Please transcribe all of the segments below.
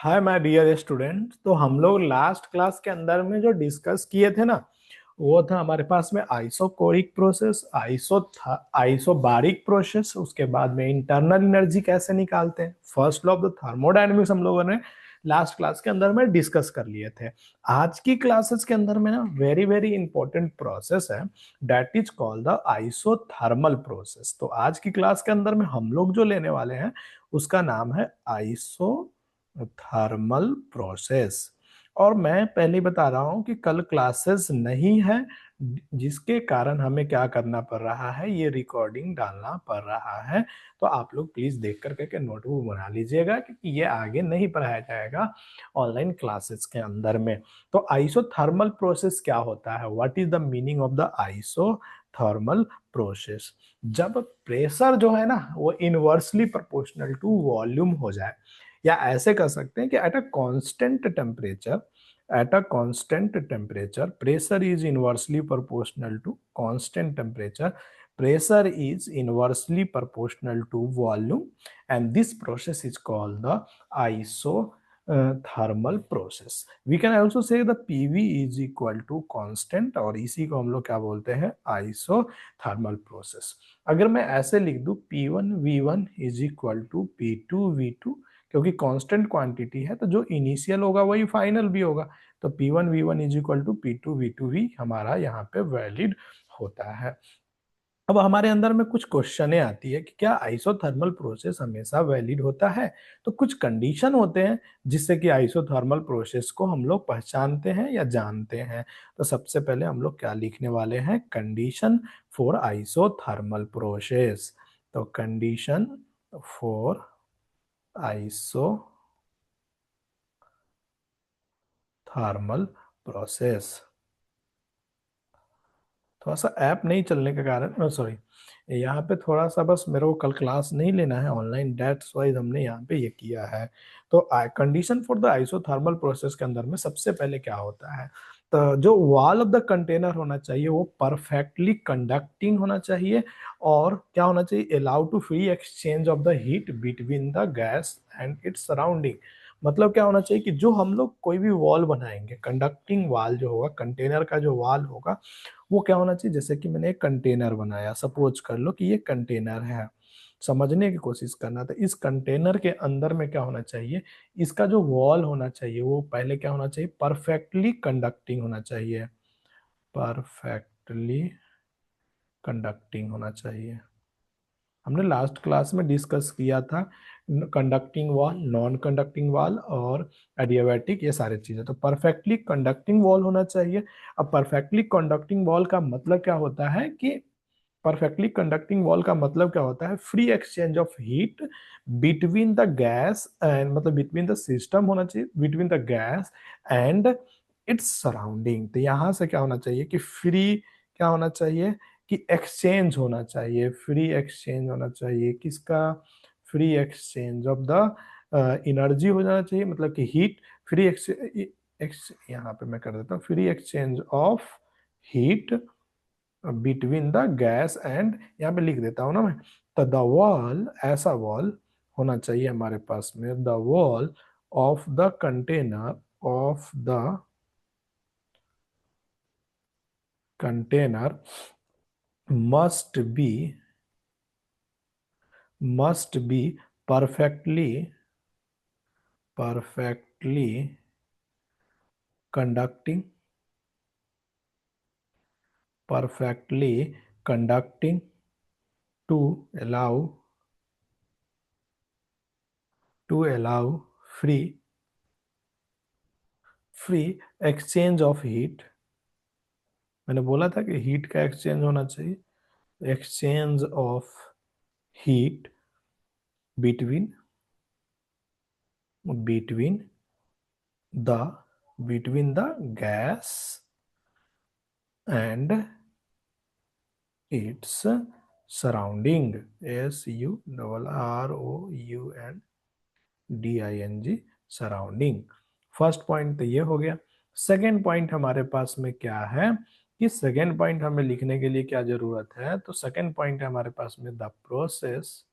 Hi my dear student. तो हम लोग लास्ट क्लास के अंदर में जो डिस्कस किए थे ना, वो था हमारे पास में आइसोकोरिक प्रोसेस, आइसोबारिक प्रोसेस। उसके बाद में इंटरनल एनर्जी कैसे निकालते हैं, first law of the thermodynamics हम लोगों ने लास्ट क्लास के अंदर में डिस्कस कर लिए थे। आज की क्लासेस के अंदर में ना वेरी वेरी इंपॉर्टेंट प्रोसेस है, that is called the isothermal process. तो आज की क्लास के अंदर में हम लोग जो लेने वाले हैं उसका नाम है आइसो थर्मल प्रोसेस। और मैं पहले ही बता रहा हूं कि कल क्लासेस नहीं है, जिसके कारण हमें क्या करना पड़ रहा है, ये रिकॉर्डिंग डालना पड़ रहा है। तो आप लोग प्लीज देख करके नोटबुक बना लीजिएगा, क्योंकि ये आगे नहीं पढ़ाया जाएगा ऑनलाइन क्लासेस के अंदर में। तो आइसोथर्मल प्रोसेस क्या होता है, what is the meaning of the isothermal process? जब प्रेशर जो है ना वो इनवर्सली प्रोपोर्शनल टू वॉल्यूम हो जाए, या ऐसे कर सकते हैं कि at a constant temperature pressure is inversely proportional to constant temperature, pressure is inversely proportional to volume, and this process is called the isothermal process. We can also say the PV is equal to constant, और इसी को हम लोग क्या बोलते हैं, isothermal process। अगर मैं ऐसे लिख दूं P1V1 is equal to P2V2, क्योंकि कांस्टेंट क्वांटिटी है तो जो इनिशियल होगा वही फाइनल भी होगा, तो P1V1 is equal to P2V2 भी हमारा यहाँ पे वैलिड होता है। अब हमारे अंदर में कुछ क्वेश्चनें आती है कि क्या आइसोथर्मल प्रोसेस हमेशा वैलिड होता है? तो कुछ कंडीशन होते हैं जिससे कि आइसोथर्मल प्रोसेस को हम लोग पहचानते हैं या जानते हैं। तो सबसे पहले हम लोग क्या लिखने वाले हैं, कंडीशन फॉर आइसोथर्मल प्रोसेस। तो कंडीशन फॉर आइसोथर्मल प्रोसेस। थोड़ा सा ऐप नहीं चलने के कारण, सॉरी, यहाँ पे थोड़ा सा बस मेरे को कल क्लास नहीं लेना है ऑनलाइन, दैट्स वाइज हमने यहाँ पे ये किया है। तो condition for the isothermal process के अंदर में सबसे पहले क्या होता है, तो जो वॉल ऑफ द कंटेनर होना चाहिए वो परफेक्टली कंडक्टिंग होना चाहिए, और क्या होना चाहिए, allow to free exchange of the heat between the gas and its surrounding. मतलब क्या होना चाहिए कि जो हम लोग कोई भी वॉल बनाएंगे, कंडक्टिंग वॉल जो होगा, कंटेनर का जो वॉल होगा, वो क्या होना चाहिए, जैसे कि मैंने एक कंटेनर बनाया, सपोज कर लो कि ये कंटेनर है, समझने की कोशिश करना। तो इस कंटेनर के अंदर में क्या होना चाहिए, इसका जो वॉल होना चाहिए वो पहले क्या होना चाहिए, परफेक्टली कंडक्टिंग होना चाहिए, परफेक्टली कंडक्टिंग होना चाहिए। हमने लास्ट क्लास में डिस्कस किया था conducting wall, non conducting wall और एडियाबैटिक, ये सारी चीजें। तो परफेक्टली कंडक्टिंग वॉल होना चाहिए। अब परफेक्टली कंडक्टिंग वॉल का मतलब क्या होता है कि परफेक्टली कंडक्टिंग वॉल का मतलब क्या होता है, free exchange of heat between the gas and, मतलब बिटवीन द सिस्टम होना चाहिए, between the gas and its surrounding. तो यहां से क्या होना चाहिए कि फ्री, क्या होना चाहिए कि एक्सचेंज होना चाहिए, फ्री एक्सचेंज होना चाहिए, किसका, free exchange of the energy हो जाना चाहिए, मतलब कि हीट, फ्री यहाँ पे मैं कर देता हूँ, free exchange of heat between the gas and, यहाँ पे लिख देता हूँ ना मैं। तो द वॉल, ऐसा वॉल होना चाहिए हमारे पास में, the wall of the container, of the container must be must be perfectly conducting, perfectly conducting to allow free exchange of heat। मैंने बोला था कि हीट का एक्सचेंज होना चाहिए, exchange of heat between between the between the gas and its surrounding, SURROUNDING, surrounding. First point तो ये हो गया। सेकेंड पॉइंट हमारे पास में क्या है कि सेकेंड पॉइंट हमें लिखने के लिए क्या जरूरत है, तो सेकेंड पॉइंट है हमारे पास में the process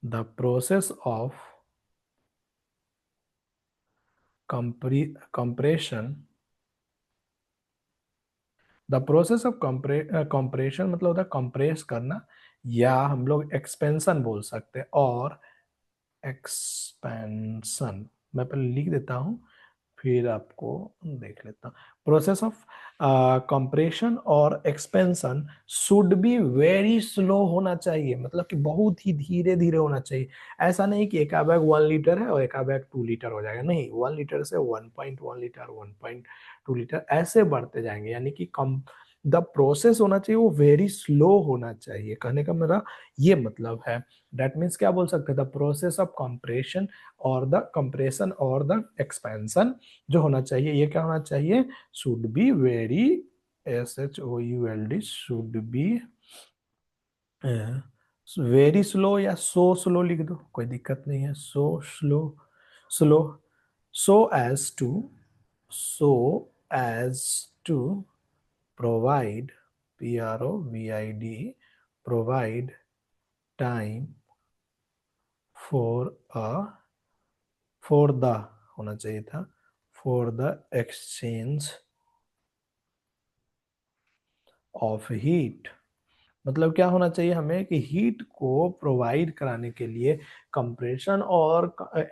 the process of compression, the process of compression मतलब होता है कंप्रेस करना, या हम लोग एक्सपेंशन बोल सकते हैं, और एक्सपेंशन मैं पहले लिख देता हूँ फिर आपको देख लेता हूँ। प्रोसेस ऑफ कंप्रेशन और expansion should be very slow होना चाहिए, मतलब कि बहुत ही धीरे धीरे होना चाहिए। ऐसा नहीं कि एक बैग 1 लीटर है और एक बैग 2 लीटर हो जाएगा, नहीं, 1 लीटर से 1.1 लीटर, 1.2 लीटर ऐसे बढ़ते जाएंगे, यानी कि कम द प्रोसेस होना चाहिए वो वेरी स्लो होना चाहिए, कहने का मेरा ये मतलब है। दैट मीन्स क्या बोल सकते हैं, द प्रोसेस ऑफ कंप्रेशन और द एक्सपेंशन जो होना चाहिए, ये क्या होना चाहिए, should be very, SHOULD, should be very slow, या सो स्लो लिख दो, कोई दिक्कत नहीं है, so slow, slow, so as to, so as to provide, PROVID, provide time for a, for the होना चाहिए था, for the exchange of heat. मतलब क्या होना चाहिए हमें कि हीट को प्रोवाइड कराने के लिए कंप्रेशन और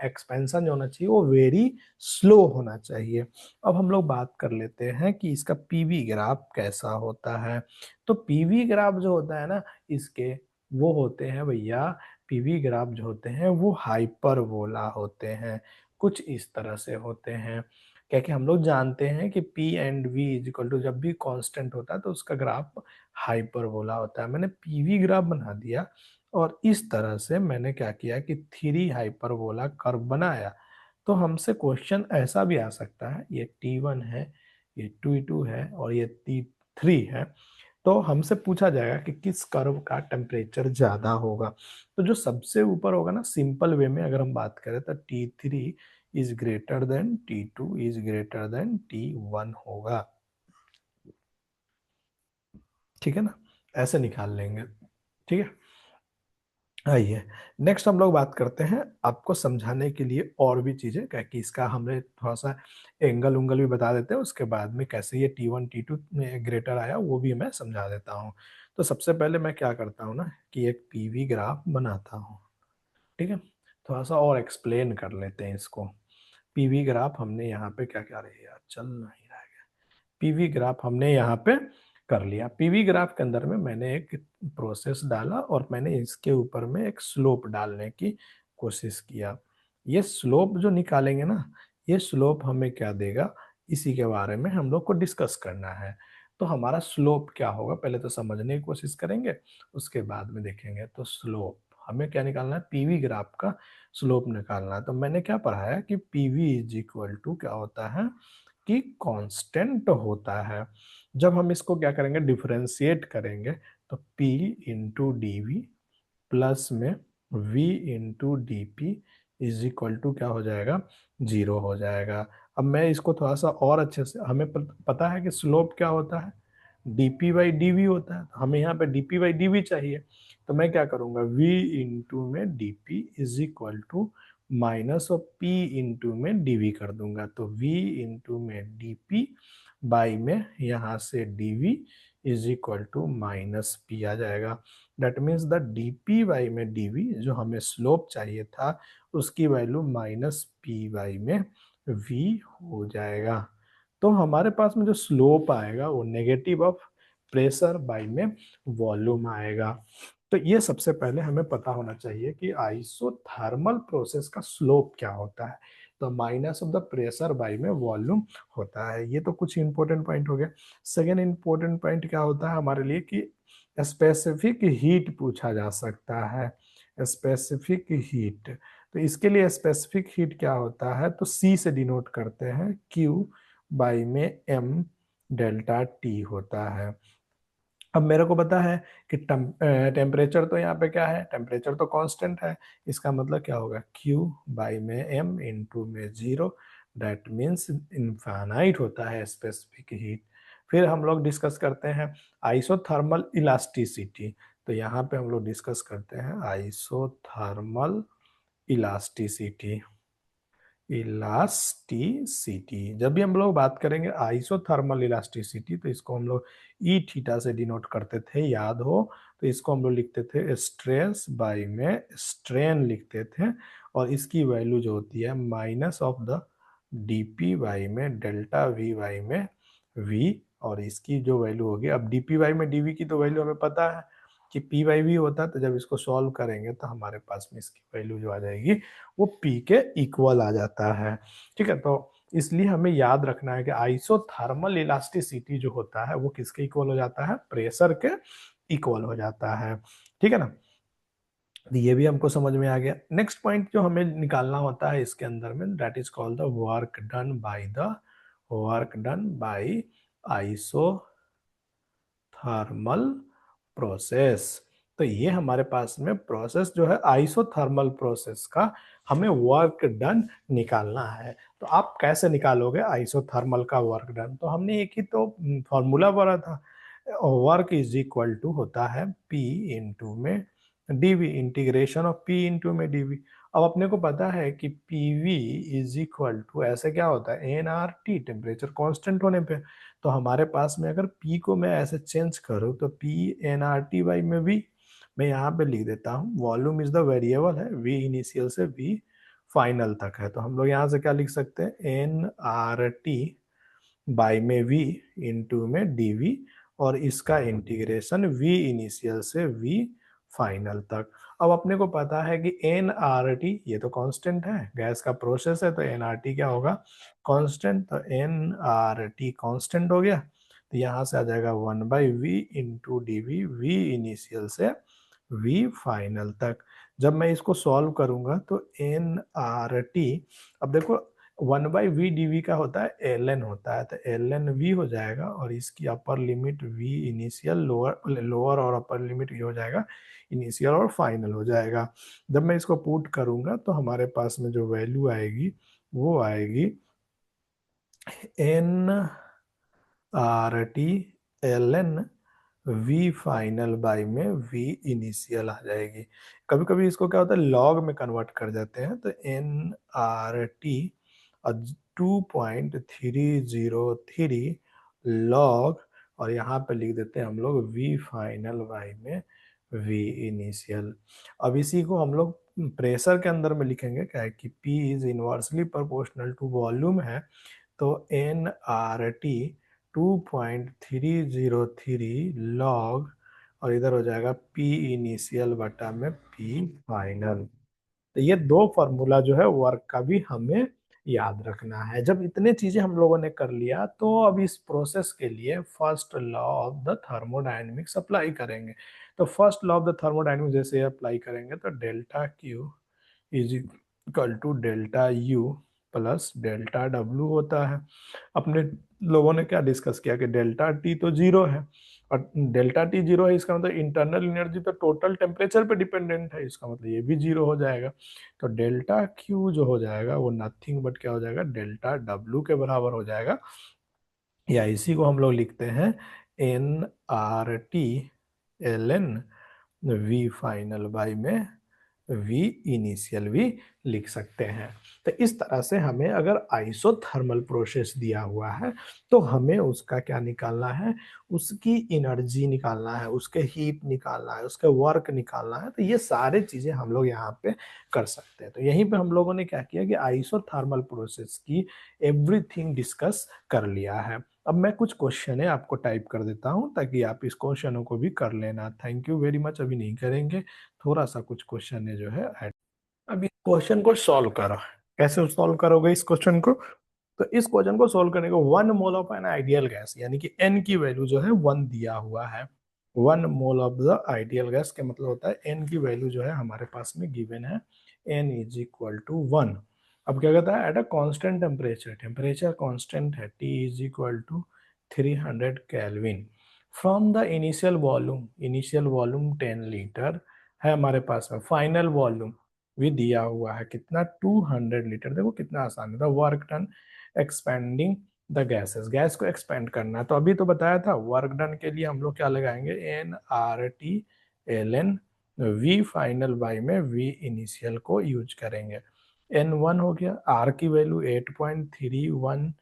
एक्सपेंशन जो होना चाहिए वो वेरी स्लो होना चाहिए। अब हम लोग बात कर लेते हैं कि इसका पीवी ग्राफ कैसा होता है। तो पीवी ग्राफ जो होता है ना इसके, वो होते हैं भैया, पीवी ग्राफ जो होते हैं वो हाइपरबोला होते हैं, कुछ इस तरह से होते हैं। क्या कि हम लोग जानते हैं कि P and V is equal to, जब भी कांस्टेंट होता है तो उसका ग्राफ हाइपरबोला होता है। मैंने पीवी ग्राफ बना दिया और इस तरह से मैंने क्या किया कि 3 हाइपरबोला कर्व बनाया। तो हमसे क्वेश्चन ऐसा भी आ सकता है, ये T1 है, ये T2 है और ये T3 है, तो हमसे पूछा जाएगा कि किस कर्व का टेम्परेचर ज्यादा होगा। तो जो सबसे ऊपर होगा ना, सिंपल वे में अगर हम बात करें तो T3 is greater than T2 is greater than T1 होगा, ठीक है ना, ऐसे निकाल लेंगे, ठीक है। आइए नेक्स्ट हम लोग बात करते हैं, आपको समझाने के लिए और भी चीजें, क्या कि इसका हमने थोड़ा सा एंगल उंगल भी बता देते हैं, उसके बाद में कैसे ये T1 T2 में ग्रेटर आया वो भी मैं समझा देता हूँ। तो सबसे पहले मैं क्या करता हूँ ना कि एक पीवी ग्राफ बनाता हूँ, ठीक है। थोड़ा सा और एक्सप्लेन कर लेते हैं इसको। पीवी ग्राफ हमने यहाँ पे क्या क्या रही यार, चल नहीं रहा है। पीवी ग्राफ हमने यहाँ पे कर लिया। पीवी ग्राफ के अंदर में मैंने एक प्रोसेस डाला और मैंने इसके ऊपर में एक स्लोप डालने की कोशिश किया। ये स्लोप जो निकालेंगे ना, ये स्लोप हमें क्या देगा, इसी के बारे में हम लोग को डिस्कस करना है। तो हमारा स्लोप क्या होगा पहले तो समझने की कोशिश करेंगे, उसके बाद में देखेंगे। तो स्लोप हमें क्या निकालना है, पीवी ग्राफ का स्लोप निकालना है। तो मैंने क्या पढ़ा है कि पीवी इज इक्वल टू क्या होता है कि कांस्टेंट होता है। जब हम इसको क्या करेंगे, डिफरेंशिएट करेंगे, तो P into d v plus में V into d p is equal to क्या हो जाएगा, 0 हो जाएगा। अब मैं इसको थोड़ा सा और अच्छे से, हमें पता है कि स्लोप क्या होता है, dp बाई डी वी होता है, तो हमें यहाँ पे dp बाई डी वी चाहिए। तो मैं क्या करूंगा, v इंटू में dp is equal to minus और p इंटू में dv कर दूंगा। तो v इंटू में dp बाई में यहाँ से dv is equal to minus p आ जाएगा। That means the dp by में dv जो हमें स्लोप चाहिए था उसकी वैल्यू माइनस p बाई में v हो जाएगा। तो हमारे पास में जो स्लोप आएगा वो नेगेटिव ऑफ प्रेशर बाई में वॉल्यूम आएगा। तो ये सबसे पहले हमें पता होना चाहिए कि आइसोथर्मल प्रोसेस का स्लोप क्या होता है। तो minus of the pressure by में वॉल्यूम होता है। ये तो कुछ इंपॉर्टेंट पॉइंट हो गया। सेकेंड इंपॉर्टेंट पॉइंट क्या होता है हमारे लिए कि स्पेसिफिक हीट पूछा जा सकता है, स्पेसिफिक हीट। तो इसके लिए स्पेसिफिक हीट क्या होता है, तो C से डिनोट करते हैं, Q बाई में M डेल्टा T होता है। अब मेरे को पता है कि टेम्परेचर तो यहाँ पे क्या है, टेम्परेचर तो कांस्टेंट है, इसका मतलब क्या होगा, Q बाई में M इंटू में 0, दैट मीन्स इनफाइनाइट होता है स्पेसिफिक हीट। फिर हम लोग डिस्कस करते हैं आइसोथर्मल इलास्टिसिटी। तो यहाँ पे हम लोग डिस्कस करते हैं आइसोथर्मल इलास्टिसिटी। इलास्टिसिटी, जब भी हम लोग बात करेंगे आइसोथर्मल इलास्टिसिटी, तो इसको हम लोग ई थीटा से डिनोट करते थे, याद हो। तो इसको हम लोग लिखते थे स्ट्रेस बाई में स्ट्रेन लिखते थे, और इसकी वैल्यू जो होती है minus of the DP by में डेल्टा वी बाई में वी, और इसकी जो वैल्यू होगी, अब डीपी बाई में डीवी की तो वैल्यू हमें पता है कि पी बाई वी होता है, तो जब इसको सॉल्व करेंगे तो हमारे पास में इसकी वैल्यू जो आ जाएगी वो पी के इक्वल आ जाता है। ठीक है, तो इसलिए हमें याद रखना है कि आइसोथर्मल इलास्टिसिटी जो होता है वो किसके इक्वल हो जाता है, प्रेशर के इक्वल हो जाता है। ठीक है ना, तो ये भी हमको समझ में आ गया। नेक्स्ट पॉइंट जो हमें निकालना होता है इसके अंदर में, that is called the work done by isothermal process. तो ये हमारे पास में प्रोसेस जो है आइसोथर्मल प्रोसेस का हमें वर्क डन निकालना है। तो आप कैसे निकालोगे आइसोथर्मल का वर्क डन, तो हमने एक ही तो फॉर्मूला पढ़ा था, वर्क इज इक्वल टू होता है पी इंटू में d v, integration of p into में डीवी। अब अपने को पता है कि पीवी इज इक्वल टू ऐसे क्या होता है n r t, temperature constant होने पे। तो हमारे पास में अगर P को मैं ऐसे चेंज करूँ तो P n r t by में V, मैं यहाँ पे लिख देता हूँ वॉल्यूम इज द वेरिएबल है, V इनिशियल से V फाइनल तक है। तो हम लोग यहाँ से क्या लिख सकते हैं, एन आर टी बाई में V इंटू में dV, और इसका इंटीग्रेशन V इनिशियल से V फाइनल तक। अब अपने को पता है कि एन आर टी ये तो कांस्टेंट है, गैस का प्रोसेस है, तो एन आर टी क्या होगा, कांस्टेंट। तो एन आर टी कांस्टेंट हो गया, तो यहाँ से आ जाएगा 1/v into d v, v initial से v फाइनल तक। जब मैं इसको सॉल्व करूंगा तो एन आर टी, अब देखो 1/v का होता है एल एन होता है, तो एल एन वी हो जाएगा, और इसकी upper limit v initial, lower lower और अपर लिमिट ये हो जाएगा इनिशियल और फाइनल हो जाएगा। जब मैं इसको पुट करूंगा तो हमारे पास में जो वैल्यू आएगी वो आएगी n r t l n v final by में वी इनिशियल आ जाएगी। कभी कभी इसको क्या होता है लॉग में कन्वर्ट कर देते हैं, तो एन आर टी 2.303 लॉग, और यहाँ पे लिख देते हैं हम लोग वी फाइनल बाई में वी इनिशियल। अब इसी को हम लोग प्रेशर के अंदर में लिखेंगे, क्या है कि P is inversely proportional to volume है, तो एन आर टी 2.303 लॉग, और इधर हो जाएगा P इनिशियल बटा में P फाइनल। तो ये दो फार्मूला जो है वर्क का भी हमें याद रखना है। जब इतने चीजें हम लोगों ने कर लिया, तो अब इस प्रोसेस के लिए first law of the thermodynamics apply करेंगे। तो first law of the thermodynamics जैसे अप्लाई करेंगे, तो delta q is equal to delta u plus delta डब्ल्यू होता है। अपने लोगों ने क्या डिस्कस किया कि डेल्टा टी तो जीरो है, और डेल्टा टी जीरो है, इसका मतलब इंटरनल एनर्जी तो टोटल टेम्परेचर पे डिपेंडेंट है, इसका मतलब ये भी जीरो हो जाएगा। तो डेल्टा क्यू जो हो जाएगा वो नथिंग बट क्या हो जाएगा, डेल्टा डब्ल्यू के बराबर हो जाएगा, या इसी को हम लोग लिखते हैं n r t l n v final by में वी इनिशियल भी लिख सकते हैं। तो इस तरह से हमें अगर आइसोथर्मल प्रोसेस दिया हुआ है तो हमें उसका क्या निकालना है, उसकी एनर्जी निकालना है, उसके हीट निकालना है, उसके वर्क निकालना है। तो ये सारे चीजें हम लोग यहाँ पे कर सकते हैं। तो यहीं पे हम लोगों ने क्या किया कि आइसोथर्मल प्रोसेस की एवरीथिंग डिस्कस कर लिया है। अब मैं कुछ क्वेश्चन है आपको टाइप कर देता हूं ताकि आप इस क्वेश्चनों को भी कर लेना। थैंक यू वेरी मच, अभी नहीं करेंगे, थोड़ा सा कुछ क्वेश्चन है जो है ऐड। अब इस क्वेश्चन को सॉल्व करो, कैसे सॉल्व करोगे इस क्वेश्चन को, तो इस क्वेश्चन को सॉल्व करने को 1 mole of N ideal gas, यानी कि एन की वैल्यू जो है 1 दिया हुआ है। 1 mole of the ideal gas का मतलब होता है एन की वैल्यू जो है हमारे पास में गिवन है, एन इज इक्वल टू 1। अब क्या कहता है at a constant temperature, temperature constant है, T is equal to 300 kelvin, from the initial volume 10 litre है हमारे पास में, फाइनल वॉल्यूम भी दिया हुआ है कितना, 200 लीटर। देखो कितना आसान है, the work done expanding the gases, gas को एक्सपेंड करना है। तो अभी तो बताया था वर्क डन के लिए हम लोग क्या लगाएंगे, n r t ln v final by में v इनिशियल को यूज करेंगे। n1 हो गया, r की वैल्यू 8.31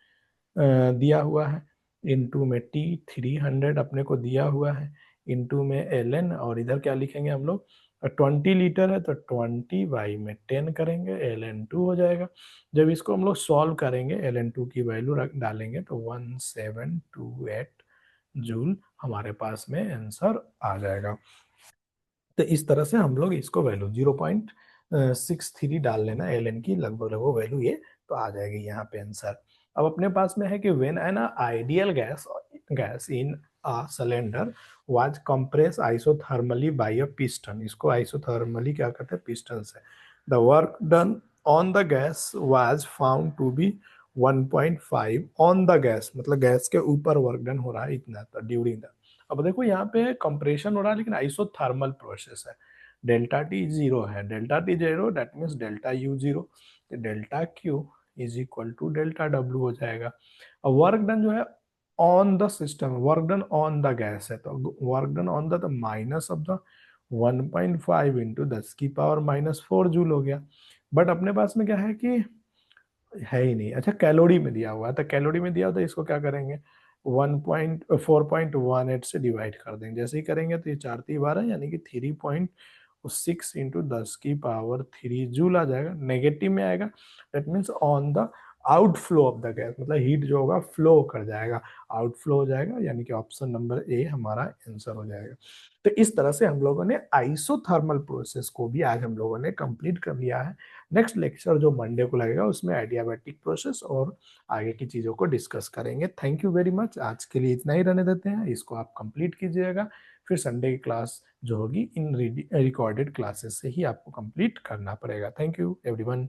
दिया हुआ है, इनटू में t 300 अपने को दिया हुआ है, इनटू में ln, और इधर क्या लिखेंगे हम लोग, 20 लीटर है तो 20 बाई में 10 करेंगे, ln2 हो जाएगा। जब इसको हम लोग सॉल्व करेंगे, ln2 की वैल्यू डालेंगे तो 1728 जूल हमारे पास में आंसर आ जाएगा। तो इस तरह से हम लोग इसको वैल्यू 0.63 डाल लेना, एल की लगभग लगभग वैल्यू ये तो आ जाएगी यहाँ पे आंसर। अब अपने पास में है कि when an ideal gas in a cylinder was compress isothermally by a piston, इसको आइसोथर्मली क्या करते हैं, पिस्टन से, the work done on the gas was found to be 1.5 on the gas, मतलब गैस के ऊपर वर्क डन हो रहा है इतना ड्यूरिंग द। अब देखो यहाँ पे कंप्रेशन हो रहा है लेकिन आइसोथर्मल प्रोसेस है, डेल्टा टी जीरो है, delta t zero that means delta u zero, delta q is equal to delta डब्ल्यू हो जाएगा। अब वर्क डन जो है on the system, work done on the gas है, तो work done on the minus of the 1.5 into 10⁻⁴ joule हो गया। बट अपने पास में क्या है कि है ही नहीं, अच्छा कैलोरी में दिया हुआ है, तो कैलोरी में दिया हुआ तो इसको क्या करेंगे, 4.18 से डिवाइड कर देंगे, जैसे ही करेंगे तो ये 4×3 12 यानी कि 3.6 × 10⁻³ जूल आ जाएगा, नेगेटिव में आएगा, that means on the outflow of the gas, मतलब हीट जो होगा फ्लो कर जाएगा, आउटफ्लो हो जाएगा, यानी कि ऑप्शन नंबर ए हमारा आंसर हो जाएगा। तो इस तरह से हम लोगों ने आइसोथर्मल प्रोसेस को भी आज हम लोगों ने कंप्लीट कर लिया है। नेक्स्ट लेक्चर जो मंडे को लगेगा उसमें एडियाबैटिक प्रोसेस और आगे की चीज़ों को डिस्कस करेंगे। थैंक यू वेरी मच, आज के लिए इतना ही रहने देते हैं, इसको आप कंप्लीट कीजिएगा, फिर संडे की क्लास जो होगी इन रिकॉर्डेड क्लासेस से ही आपको कंप्लीट करना पड़ेगा। Thank you everyone.